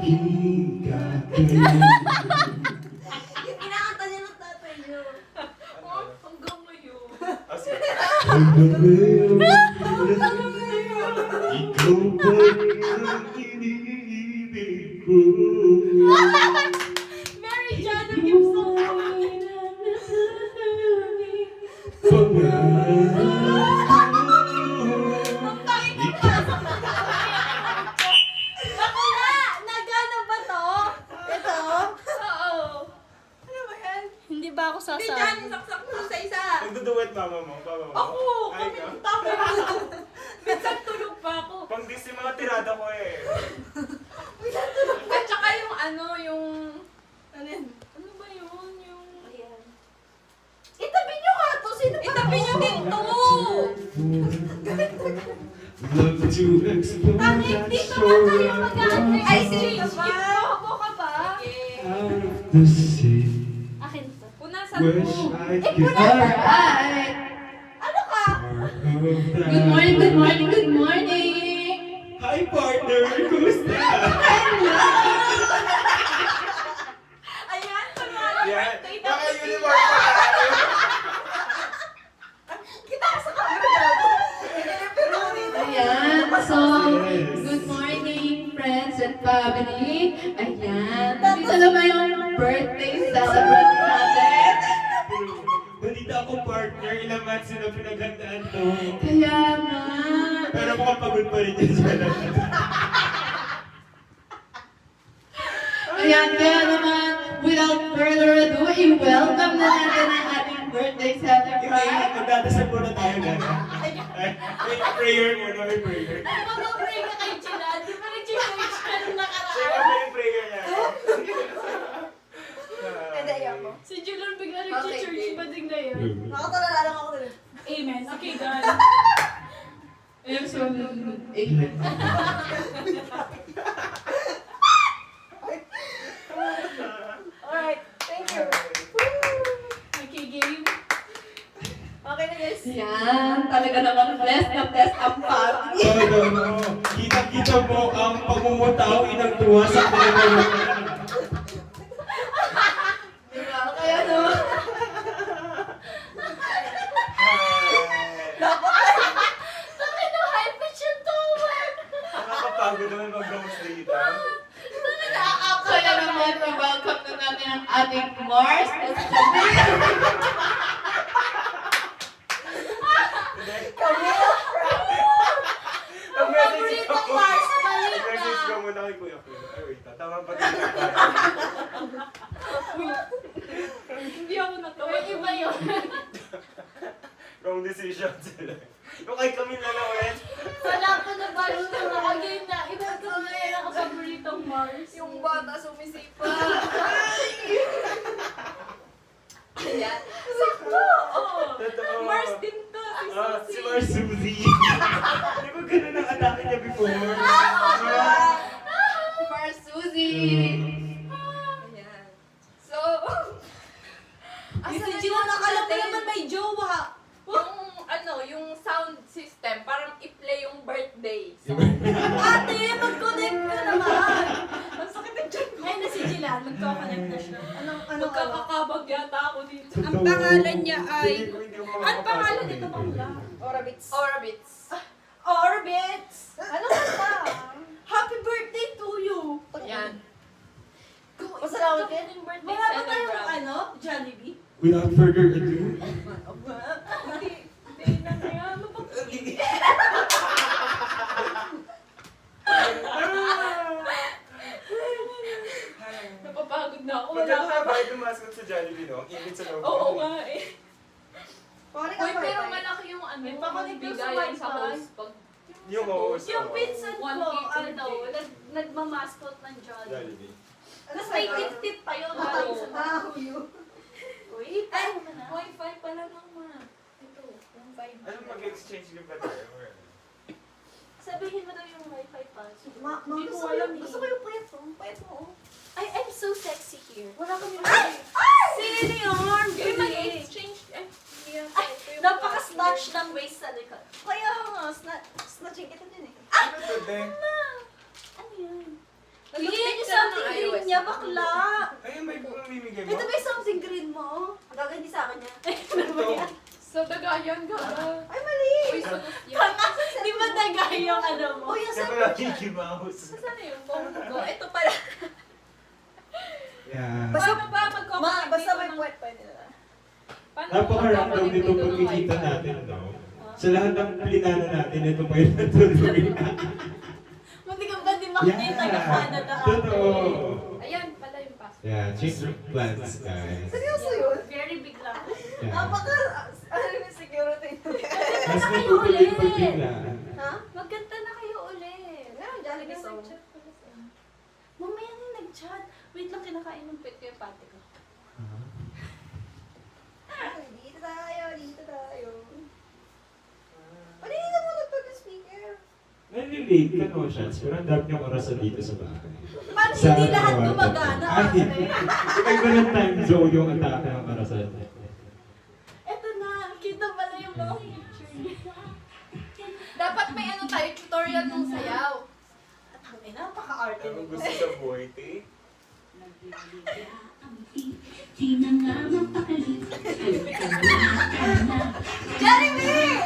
aking gagawin. Yung kinakanta niya ng tatay niyo. Hanggang ngayon. Hanggang ngayon, ikaw pa rin ang iniibig ko. Mary Jane Gibson. Bakla! Nagana ba to? Ito? Oo. Ano ba yan? Hindi ba ako Hindi sasabi? dyan, saksak mo sa isa. Nagduduet mama mo, papa mo. Ako! Ay, Kami ka. ng tama ko. Minsan tulog pa ako. Pang-dis yung mga tirada ko eh. At saka yung yung... Ano yan? Ano ba yun? Yung... Ayan. Itabi nyo nga to! Sino ba Itabi nyo din to! Love to explore Pangit, that dito shore nga tayo mag-aantay. Ay, of sige love. ba? Bobo ka ba? Out of the sea. Akin to. Punasan Wish mo. I Eh, could Alright! Ano ka? Good morning, good morning, good morning! Hi partner, kumusta? Ayan, pangalan Yan. birthday na Naka-uniform pa tayo. Kita ka sa camera daw. Pero dito. Ayan, so, good morning friends and family. Ayan, dito naman yung birthday celebrate natin. Balita ako partner, ilang months na pinaghandaan to. Kaya nga, Pero mukhang pagod pa rin yan sa lahat. ayan, kaya naman, without further ado, i-welcome na natin ang ating birthday Okay, celebrant. magdadasal muna tayo gana. May prayer muna, may prayer. Mag-pray ka kay Chila. Di ba nag-church ka nung Siya nakaraan? pa yung prayer niya. Hindi, ayaw mo. Si Julian bigla nag-church ba din na yun? Nakatulala lang ako dun. Amen. Okay, God. Ayun, so, amen. Alright, thank you. Okay, game. Okay na guys. Ayan, talaga naman blessed na blessed ang family. Kita-kita mo ang pagmumutaw inang tuwa sa pinagawa. Diba? Kaya naman, Bakit no high pitch yung tower? Nakakapagod naman mag-demonstrate. kaya naman, i-welcome na natin ang ating Mars na si Camille. Camille! Nag-message Paborito ako. Mars, balik Nag-message ka. ko muna kay Kuya Kuya. Ay, wait. Tama ba? Hindi ako natawa. Yung iba yun. Wrong decision sila. Yung kay Camille na lang ulit. Wala pa na bago na nakagame na. Iba ko na yan ang paboritong Mars. Yung bata sumisipa. Ayan. Sakto! Oo. Totoo. Mars din to. Si Mars Suzy. Di ba ganun ang atake niya before? Mars Suzy. Ayan. So, Yung Asa si na Gina yung nakala pa natin? naman may jowa. Yung sound system, parang i-play yung birthday. So, ate, mag-connect ka naman. Ang sakit ng tiyan ko. Ayun na si Jilan. Magkoconnect na siya. Anong Magkakakabag yata ako dito. Ang pangalan niya ay Ang pangalan nito bakla? Orbits. Orbits. Orbits! Ano ka pa? Happy birthday to you! Yan. Pasalamat ka. Yung birthday Wala ba tayong celebrant. Jollibee? Without further ado, Hindi na yan. Napapagod na ako. Wala Maganda ka nga ba? ba yung mascot sa Jollibee, no? Ingit sa loob. Oo nga eh. Pare Uy, pero malaki yung May pakulit daw sa bigayan sa wifi. host. Pag Yung host. Yung oo. pinsan ko, 1K ano, nagmamascot ng Jollibee. Jollibee. Tapos may tip-tip pa yun. galing sa Nahuyo. Uy, Ay, tama na. Wi-Fi pala naman. Ito, yung 5G. Ano mag-exchange ka ba tayo? Or ano? Sabihin mo daw yung wifi password. Hindi ko Gusto alam ko eh. yung payat mo. Payat mo, oh. Ay, I'm so sexy here. Wala kami Sino yun? Uy, mag-exchange. Ay, Ay, napaka-snatch ng waist sa likod. Kaya nga, snatching kita din eh. Ano to, Deng? Ano yan? Bigyan Bigyan niyo niyo sa Nahiya bakla. Ayun, may mamimigay mo. Ito ba yung something green mo? Gagandi sa akin niya. Ito. Sa dagayan ka. Ay, mali! Uy, sunod yan. Di ba tagay yung ano mo? Uy, yung Kaya sa... pala Mickey Mouse. Saan na yung bongo? Ito pala. Yeah. Paano ba mag-comment Basta dito may ng- puwet pa nila. Paano Napaka-random mag-comment nito dito ng pagkikita wifi? natin, no? Sa lahat ng plinano natin, ito pa yung natuloy. Munti ka ba di makikita yung Canada? Totoo. Ayan, pala yung passport. Yeah, check your plans, guys. Seryoso yun? Very big lang. Yeah. Napaka... Ano yung security? Mas na kayo matutuloy ulit. pag biglaan. Ha? Magkanta na kayo ulit. Meron Jollibee song. Nag-chat pala sa inyo. Mamaya na yung nag-chat. Wait lang, kinakain ng pet ko yung pati ko. Dito tayo, dito tayo. Paninita mo nagpag-speaker. Nalilate ka, no, Shans? Pero ang dami niyong orasan dito sa bahay. Paano Sa hindi lahat Tawagan. gumagana? Ay, iba ng time zone yung atake ng orasan. Eto na, kita pala yung mga picture niya. Dapat may ano tayo, tutorial ng sayaw. At ang ina, napaka-arte Ano nito. gusto sa buhay, te? Jeremy!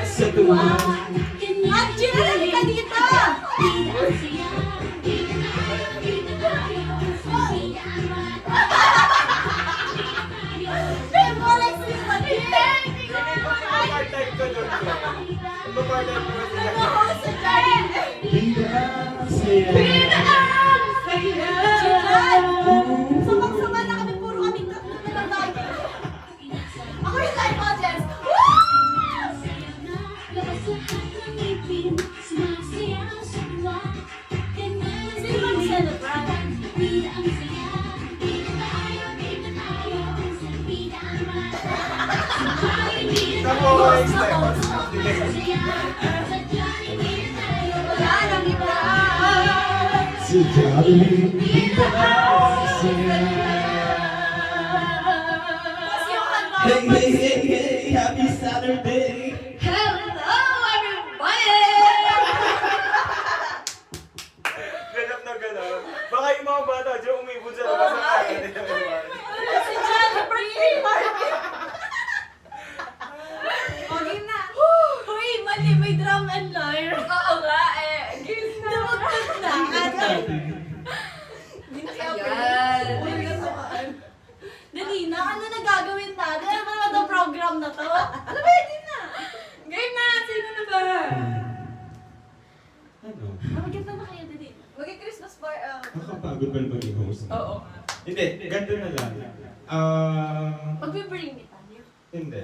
Sa tuwa. At Jeremy ka dito! Memorize mo yung mali! Part-time ka doon. Ano part-time mo sila? Nag-host sa Jeremy! Bigla saya. Chijan! Sabang-sama na kami, puro kami tatlo na lang tayo. Ako yung live audience! Sino mag-celebrate? Memorize tayo. Wala nang iba. Si Jollibee. Bigla saya. Tapos yung kanta Hey, mo, hey, hey, hey, happy Saturday. hello everybody! Ganap na ganap. Baka yung mga bata dyan umibod sa labas ng kaya nila. Si John, birthday party! Okay na. Uy, mali, may drum and lyre. Oo nga eh. Game na. Dumugtog na. Hindi na kaya Ayan. Uy, nasamaan. Dali na, ano na gagawin natin? Ano ba naman itong program na to? Ano ba, hindi na. Game na! Sino na ba? Ano? Maganda na kayo, dali. Mag-Christmas bar, Nakapagod ba maging host? Oo. Hindi, ganito na lang. Mag-bring me tayo. Hindi.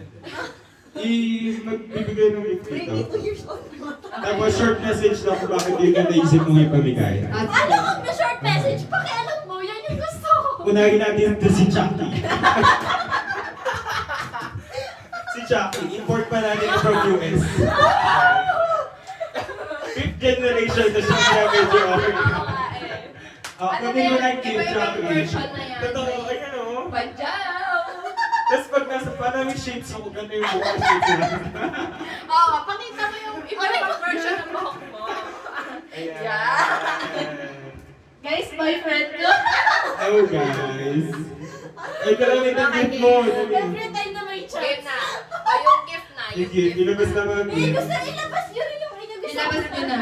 Magbibigay ng gift Bring me 2 dito. years old. Tapos short message lang kung bakit yun yung naisip mong ipamigay. At Ano kung may short message? Pakialam mo, yan yung gusto ko. Unahin natin ito si Chucky. Si Chucky, import pa natin ito from US. Fifth generation na siya kaya medyo okay. Oo nga eh. Ano Kunin mo na na yan? yung gift, Iba-ibang Chucky. version na yan. Totoo, ayan o. Panjaw! Tapos pag nasa parang yung shades ako, ganda yung buka shades nila. Oo, pakita mo yung iba-ibang version ng buhok mo. Ayan. Yeah. guys, boyfriend ko. Oh guys. Ay, kailangan yung gift mo. Every time na may chance. Game na. O yung gift na. Yung gift, ilabas na mga Eh, gift. gusto ilabas yun yung inyong gusto. Ilabas ko na.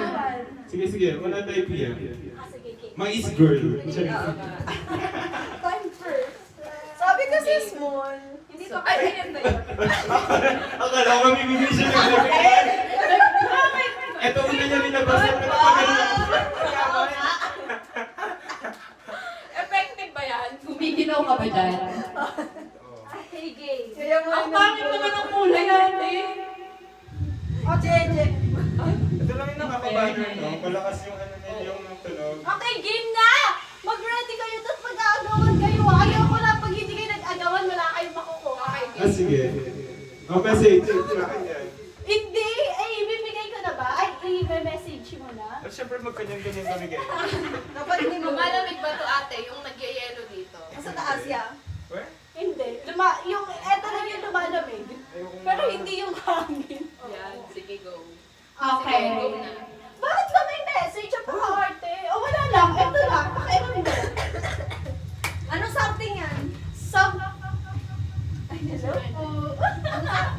Sige, sige. Wala tayo PM. Ah, sige, okay. Mais girl. Time first. Sabi kasi small. Hindi So, pa ay, ayan na yun. Akala ko mamimigay siya ng gabi. Ito una niya nilabas na Effective ba yan? Gumiginaw ka ba dyan? Hey, gay. Ang pangit naman ang kulay natin. O, Jeje. Ito lang yung nakakabanner, no? Malakas yung ano nila yung tunog. Okay, game na! Mag-ready kayo, tapos mag-aagawan kayo. Ayaw ko na pag hindi kayo nag-agawan, wala kayong makukuha. Okay, Ah, sige. Oh, message. Akin yan. Hindi! Ay, ibibigay ko na ba? Ay, i-message mo na? At syempre magkanyan-ganyan kami kayo. Dapat hindi mo. Lumalamig ba to ate? Yung nagyayelo dito. Sa taas yan. Where? Hindi. Yung, eto lang yung lumalamig. Pero hindi yung hangin. Yan, sige go. Okay. Sige, go na. Bakit ba may message? Ang Hello po.